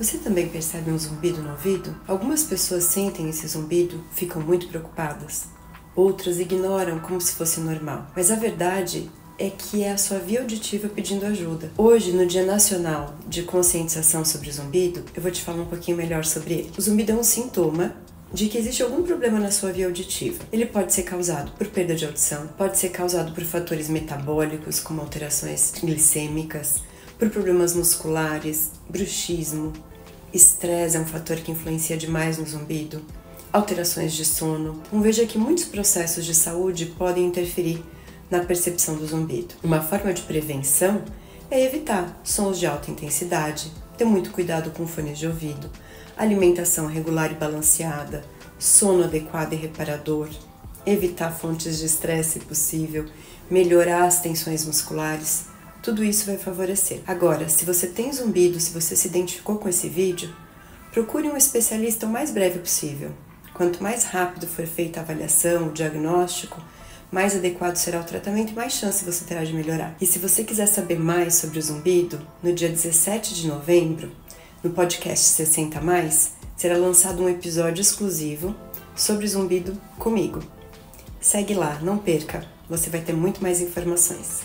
Você também percebe um zumbido no ouvido? Algumas pessoas sentem esse zumbido, ficam muito preocupadas. Outras ignoram como se fosse normal. Mas a verdade é que é a sua via auditiva pedindo ajuda. Hoje, no Dia Nacional de Conscientização sobre Zumbido, eu vou te falar um pouquinho melhor sobre ele. O zumbido é um sintoma de que existe algum problema na sua via auditiva. Ele pode ser causado por perda de audição, pode ser causado por fatores metabólicos, como alterações glicêmicas, por problemas musculares, bruxismo, estresse é um fator que influencia demais no zumbido, alterações de sono. Então veja que muitos processos de saúde podem interferir na percepção do zumbido. Uma forma de prevenção é evitar sons de alta intensidade, ter muito cuidado com fones de ouvido, alimentação regular e balanceada, sono adequado e reparador, evitar fontes de estresse se possível, melhorar as tensões musculares, tudo isso vai favorecer. Agora, se você tem zumbido, se você se identificou com esse vídeo, procure um especialista o mais breve possível. Quanto mais rápido for feita a avaliação, o diagnóstico, mais adequado será o tratamento e mais chance você terá de melhorar. E se você quiser saber mais sobre o zumbido, no dia 17 de novembro, no podcast 60 Mais, será lançado um episódio exclusivo sobre zumbido comigo. Segue lá, não perca, você vai ter muito mais informações.